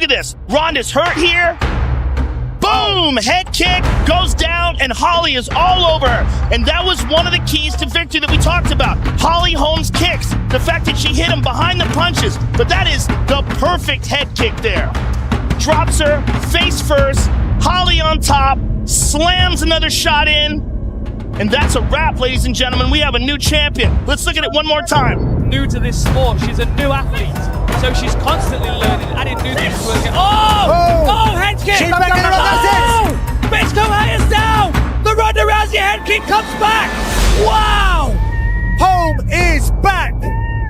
at this. Ronda's hurt here. Boom! Head kick goes down, and Holly is all over her. And that was one of the keys to victory that we talked about. Holly Holm's kicks. The fact that she hit him behind the punches. But that is the perfect head kick there. Drops her, face first. Holly on top. Slams another shot in. And that's a wrap, ladies and gentlemen. We have a new champion. Let's look at it one more time. New to this sport. She's a new athlete. So she's constantly learning, adding new things to her game. Oh, head kick! She's back in it, that's it! Bitch, come is down! The Ronda Rousey head kick comes back! Wow! Holm is back!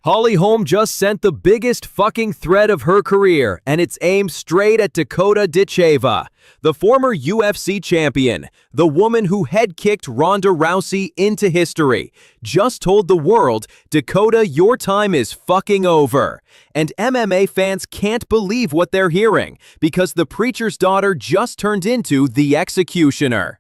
Holly Holm just sent the biggest fucking threat of her career, and it's aimed straight at Dakota Ditcheva, the former UFC champion, the woman who head-kicked Ronda Rousey into history, just told the world, Dakota, your time is fucking over. And MMA fans can't believe what they're hearing, because the preacher's daughter just turned into the executioner.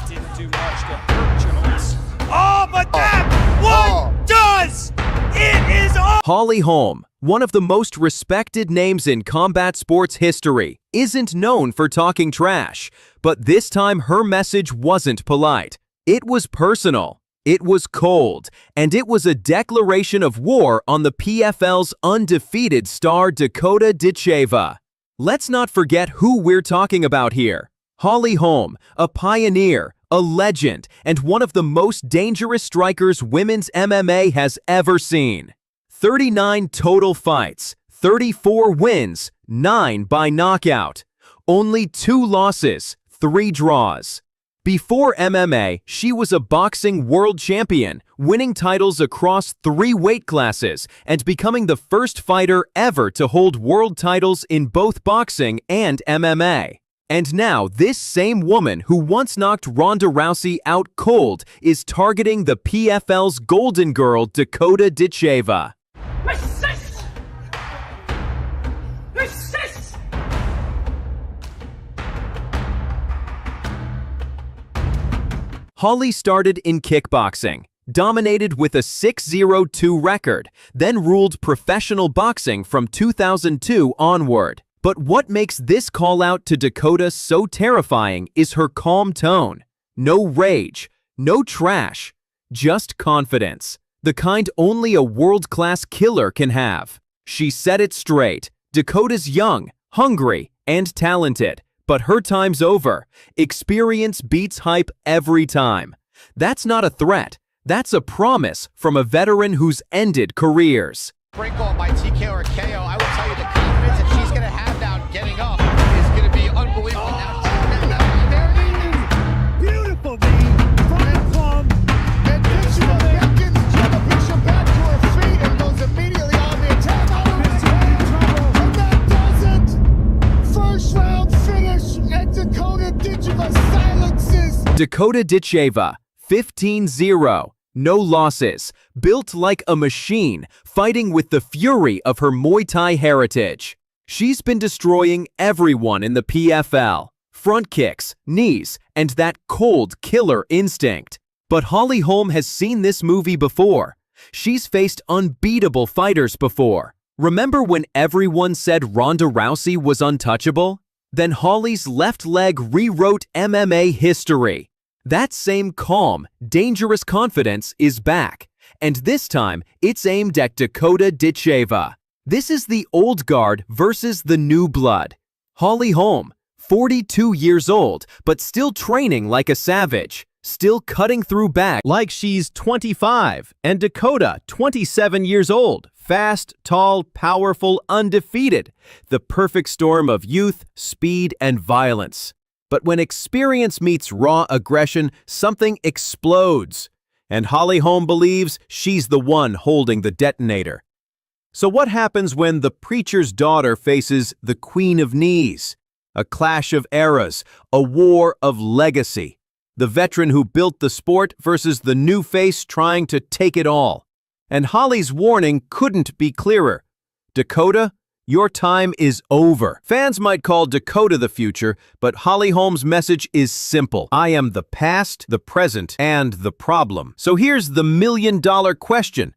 Didn't do much to hurt Jones. Oh, but that one does! It is all. Holly Holm, one of the most respected names in combat sports history, isn't known for talking trash, but this time her message wasn't polite. It was personal, it was cold, and it was a declaration of war on the PFL's undefeated star Dakota Ditcheva. Let's not forget who we're talking about here. Holly Holm, a pioneer, a legend, and one of the most dangerous strikers women's MMA has ever seen. 39 total fights, 34 wins, 9 by knockout. Only 2 losses, 3 draws. Before MMA, she was a boxing world champion, winning titles across 3 weight classes and becoming the first fighter ever to hold world titles in both boxing and MMA. And now, this same woman who once knocked Ronda Rousey out cold is targeting the PFL's golden girl, Dakota Ditcheva. Resist! Resist! Holly started in kickboxing, dominated with a 6-0-2 record, then ruled professional boxing from 2002 onward. But what makes this call out to Dakota so terrifying is her calm tone. No rage, no trash, just confidence. The kind only a world-class killer can have. She said it straight. Dakota's young, hungry, and talented. But her time's over. Experience beats hype every time. That's not a threat. That's a promise from a veteran who's ended careers. Break off by TK or KO, I will tell you the confidence that she's going to have now getting up is going to be unbelievable. Beautiful knee from And Ditcheva beckons Jenna Bishop back to her feet and goes immediately on the attack. And that does it! First round finish, and Dakota Ditcheva silences. Dakota Ditcheva, 15-0. No losses, built like a machine, fighting with the fury of her Muay Thai heritage. She's been destroying everyone in the PFL. Front kicks, knees, and that cold killer instinct. But Holly Holm has seen this movie before. She's faced unbeatable fighters before. Remember when everyone said Ronda Rousey was untouchable? Then Holly's left leg rewrote MMA history. That same calm, dangerous confidence is back, and this time it's aimed at Dakota Ditcheva. This is the old guard versus the new blood. Holly Holm, 42 years old, but still training like a savage, still cutting through back like she's 25, and Dakota, 27 years old, fast, tall, powerful, undefeated, the perfect storm of youth, speed, and violence. But when experience meets raw aggression, something explodes. And Holly Holm believes she's the one holding the detonator. So what happens when the preacher's daughter faces the Queen of Knees? A clash of eras, a war of legacy. The veteran who built the sport versus the new face trying to take it all. And Holly's warning couldn't be clearer. Dakota, your time is over. Fans might call Dakota the future, but Holly Holm's message is simple. I am the past, the present, and the problem. So here's the million-dollar question.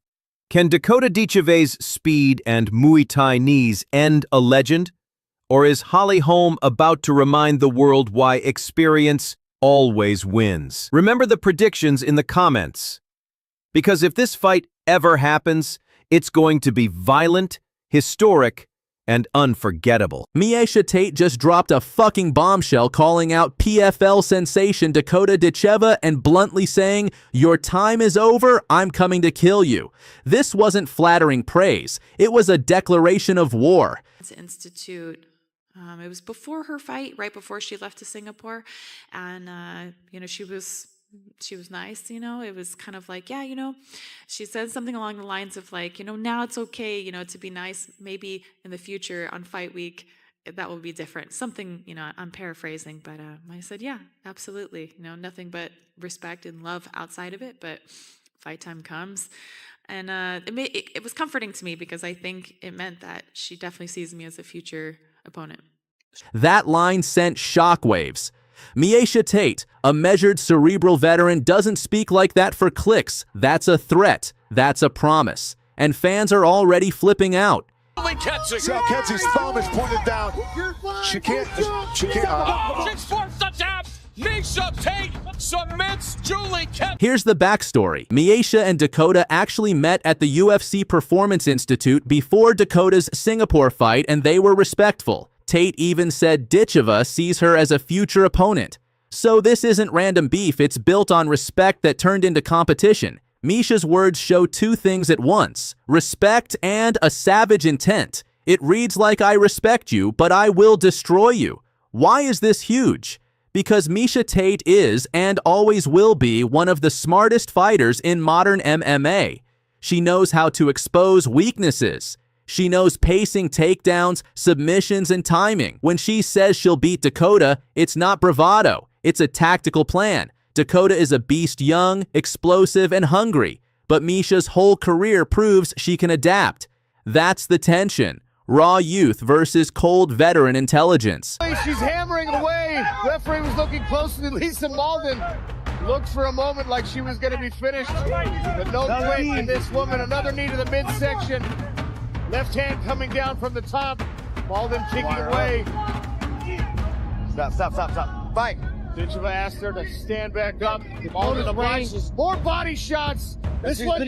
Can Dakota Ditcheva's speed and Muay Thai knees end a legend? Or is Holly Holm about to remind the world why experience always wins? Remember the predictions in the comments. Because if this fight ever happens, it's going to be violent, historic, and unforgettable. Miesha Tate just dropped a fucking bombshell calling out PFL sensation Dakota Ditcheva and bluntly saying, "Your time is over, I'm coming to kill you." This wasn't flattering praise. It was a declaration of war. Institute. It was before her fight, right before she left to Singapore, and she was nice. It was kind of like, she said something along the lines of like, now it's okay, to be nice. Maybe in the future on fight week that will be different. Something, I'm paraphrasing, but I said, yeah, absolutely. Nothing but respect and love outside of it, but fight time comes. And it was comforting to me because I think it meant that she definitely sees me as a future opponent. That line sent shockwaves. Miesha Tate, a measured cerebral veteran, doesn't speak like that for clicks. That's a threat. That's a promise. And fans are already flipping out. Sal Kenzie's thumb is pointed down. She can't. Miesha Tate submits Julie Kent. Here's the backstory. Miesha and Dakota actually met at the UFC Performance Institute before Dakota's Singapore fight, and they were respectful. Tate even said Ditcheva sees her as a future opponent. So this isn't random beef, it's built on respect that turned into competition. Miesha's words show two things at once: respect and a savage intent. It reads like, "I respect you, but I will destroy you." Why is this huge? Because Miesha Tate is, and always will be, one of the smartest fighters in modern MMA. She knows how to expose weaknesses. She knows pacing, takedowns, submissions, and timing. When she says she'll beat Dakota, it's not bravado. It's a tactical plan. Dakota is a beast, young, explosive, and hungry. But Miesha's whole career proves she can adapt. That's the tension. Raw youth versus cold veteran intelligence. She's hammering away. Referee was looking closely. Lisa Malden looked for a moment like she was going to be finished. But no quit in this woman. Another knee to the midsection. Left hand coming down from the top. Malden kicking away. Stop. Fight. Ditcheva asked her to stand back up. Malden obliges. More body shots. This one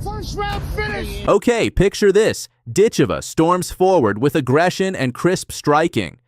first round finish. Okay, picture this. Ditcheva storms forward with aggression and crisp striking.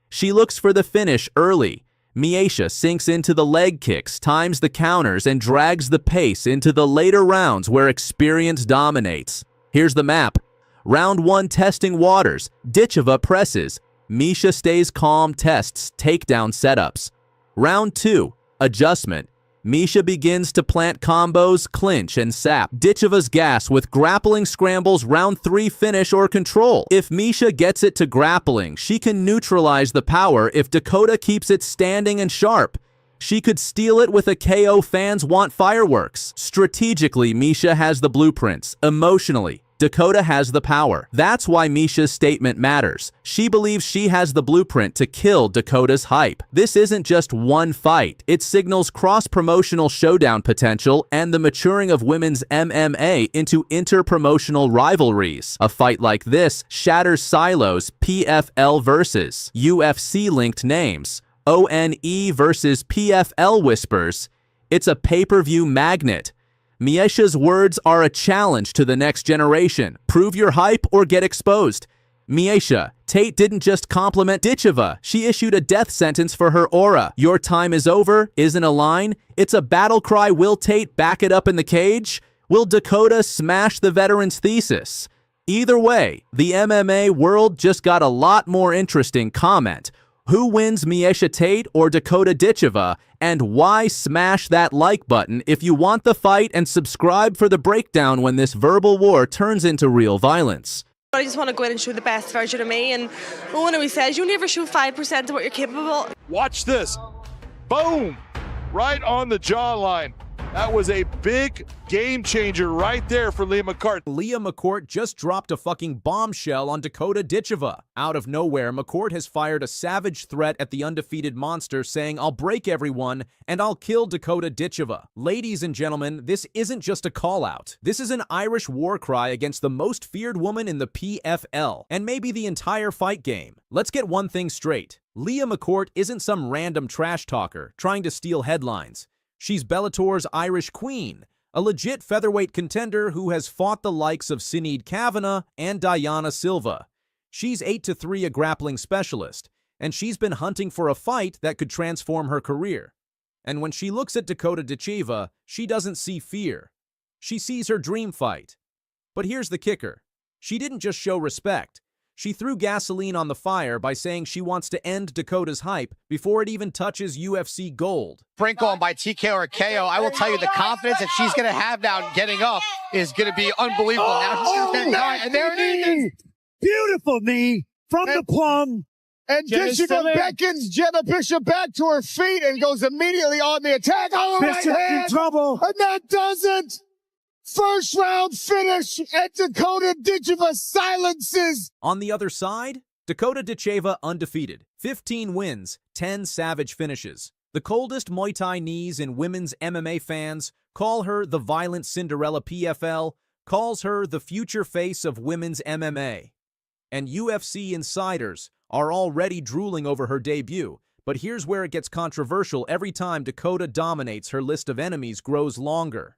She looks for the finish early. Miesha sinks into the leg kicks, times the counters, and drags the pace into the later rounds where experience dominates. Here's the map. Round 1, testing waters. Ditcheva presses. Miesha stays calm, tests takedown setups. Round 2, adjustment. Miesha begins to plant combos, clinch, and sap Ditcheva's gas with grappling scrambles. Round 3, finish or control. If Miesha gets it to grappling, she can neutralize the power. If Dakota keeps it standing and sharp, she could steal it with a KO. Fans want fireworks. Strategically, Miesha has the blueprints. Emotionally, Dakota has the power. That's why Miesha's statement matters. She believes she has the blueprint to kill Dakota's hype. This isn't just one fight. It signals cross-promotional showdown potential and the maturing of women's MMA into inter-promotional rivalries. A fight like this shatters silos. PFL versus UFC-linked names. ONE versus PFL whispers. It's a pay-per-view magnet. Miesha's words are a challenge to the next generation. Prove your hype or get exposed. Miesha Tate didn't just compliment Ditcheva. She issued a death sentence for her aura. "Your time is over" isn't a line. It's a battle cry. Will Tate back it up in the cage? Will Dakota smash the veteran's thesis? Either way, the MMA world just got a lot more interesting. Comment: who wins, Miesha Tate or Dakota Ditcheva? And why? Smash that like button if you want the fight, and subscribe for the breakdown when this verbal war turns into real violence. I just want to go in and show the best version of me, and one always says you never show 5% of what you're capable of. Watch this. Boom! Right on the jawline. That was a big game changer right there for Leah McCourt. Leah McCourt just dropped a fucking bombshell on Dakota Ditcheva. Out of nowhere, McCourt has fired a savage threat at the undefeated monster, saying, "I'll break everyone and I'll kill Dakota Ditcheva." Ladies and gentlemen, this isn't just a call-out. This is an Irish war cry against the most feared woman in the PFL, and maybe the entire fight game. Let's get one thing straight. Leah McCourt isn't some random trash talker trying to steal headlines. She's Bellator's Irish Queen, a legit featherweight contender who has fought the likes of Sinead Kavanagh and Diana Silva. She's 8-3 a grappling specialist, and she's been hunting for a fight that could transform her career. And when she looks at Dakota Ditcheva, she doesn't see fear. She sees her dream fight. But here's the kicker. She didn't just show respect. She threw gasoline on the fire by saying she wants to end Dakota's hype before it even touches UFC gold. Sprinkle by TKO or KO, I will tell you the confidence that she's going to have now getting up is going to be unbelievable. And there it is. Beautiful knee from the plum. And Ditcheva beckons Jenna Bishop back to her feet and goes immediately on the attack. Oh, Bishop in trouble. And that does it. First round finish, and Dakota Ditcheva silences. On the other side, Dakota Ditcheva undefeated. 15 wins, 10 savage finishes. The coldest Muay Thai knees in women's MMA fans call her the violent Cinderella PFL, calls her the future face of women's MMA. And UFC insiders are already drooling over her debut. But here's where it gets controversial every time Dakota dominates. Her list of enemies grows longer.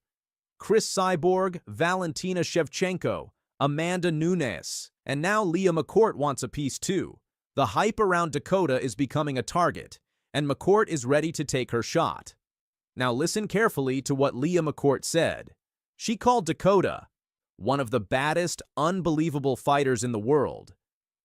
Chris Cyborg, Valentina Shevchenko, Amanda Nunes, and now Leah McCourt wants a piece too. The hype around Dakota is becoming a target, and McCourt is ready to take her shot. Now listen carefully to what Leah McCourt said. She called Dakota one of the baddest, unbelievable fighters in the world.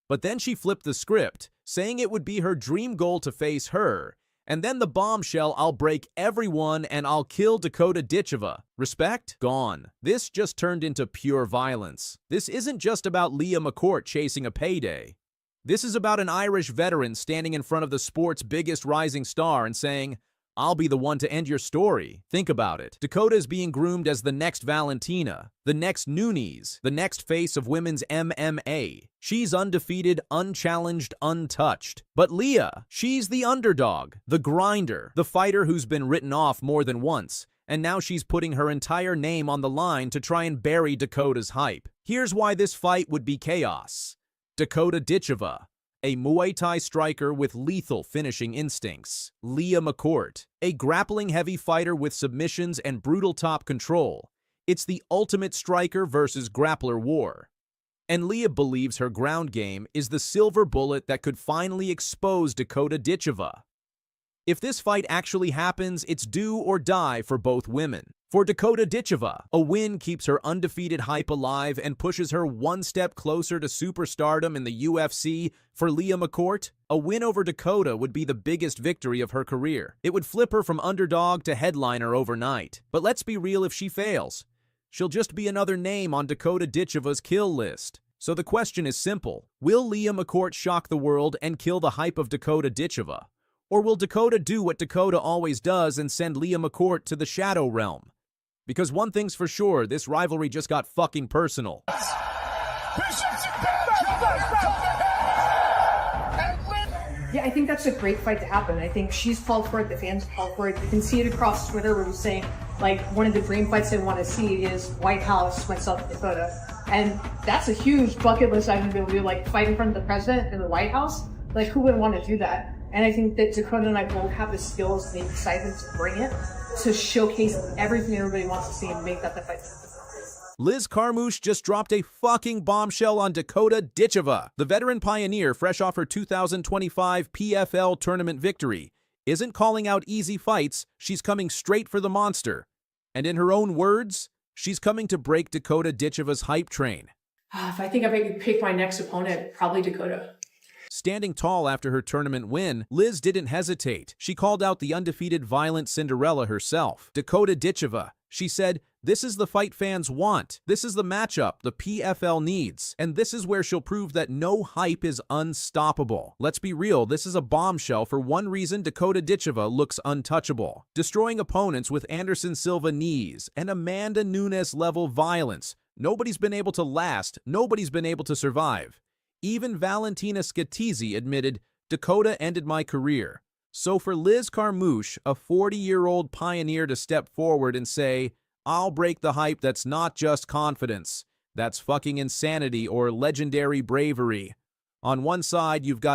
But then she flipped the script, saying it would be her dream goal to face her. And then the bombshell, "I'll break everyone and I'll kill Dakota Ditcheva." Respect? Gone. This just turned into pure violence. This isn't just about Leah McCourt chasing a payday. This is about an Irish veteran standing in front of the sport's biggest rising star and saying, "I'll be the one to end your story." Think about it. Dakota is being groomed as the next Valentina, the next Nunes, the next face of women's MMA. She's undefeated, unchallenged, untouched. But Leah, she's the underdog, the grinder, the fighter who's been written off more than once. And now she's putting her entire name on the line to try and bury Dakota's hype. Here's why this fight would be chaos. Dakota Ditcheva, a Muay Thai striker with lethal finishing instincts. Leah McCourt, a grappling-heavy fighter with submissions and brutal top control. It's the ultimate striker versus grappler war. And Leah believes her ground game is the silver bullet that could finally expose Dakota Ditcheva. If this fight actually happens, it's do or die for both women. For Dakota Ditcheva, a win keeps her undefeated hype alive and pushes her one step closer to superstardom in the UFC. For Leah McCourt, a win over Dakota would be the biggest victory of her career. It would flip her from underdog to headliner overnight. But let's be real, if she fails, she'll just be another name on Dakota Ditcheva's kill list. So the question is simple. Will Leah McCourt shock the world and kill the hype of Dakota Ditcheva? Or will Dakota do what Dakota always does and send Leah McCourt to the shadow realm? Because one thing's for sure, this rivalry just got fucking personal. Yeah, I think that's a great fight to happen. I think she's called for it, the fans called for it. You can see it across Twitter where we're saying, like, one of the dream fights they want to see is White House, myself, Dakota. And that's a huge bucket list item to be able to do, like, fight in front of the president in the White House. Like, who wouldn't want to do that? And I think that Dakota and I both have the skills and the excitement to bring it, to showcase everything everybody wants to see and make that the fight. Liz Carmouche just dropped a fucking bombshell on Dakota Ditcheva. The veteran pioneer, fresh off her 2025 PFL tournament victory, isn't calling out easy fights, she's coming straight for the monster. And in her own words, she's coming to break Dakota Ditcheva's hype train. If I think I could pick my next opponent, probably Dakota. Standing tall after her tournament win, Liz didn't hesitate. She called out the undefeated violent Cinderella herself, Dakota Ditcheva. She said, This is the fight fans want. This is the matchup the PFL needs. And this is where she'll prove that no hype is unstoppable. Let's be real, this is a bombshell for one reason Dakota Ditcheva looks untouchable. Destroying opponents with Anderson Silva knees and Amanda Nunes-level violence. Nobody's been able to last, nobody's been able to survive. Even Valentina Scatizzi admitted, Dakota ended my career. So for Liz Carmouche, a 40-year-old pioneer to step forward and say, I'll break the hype, that's not just confidence. That's fucking insanity or legendary bravery. On one side, you've got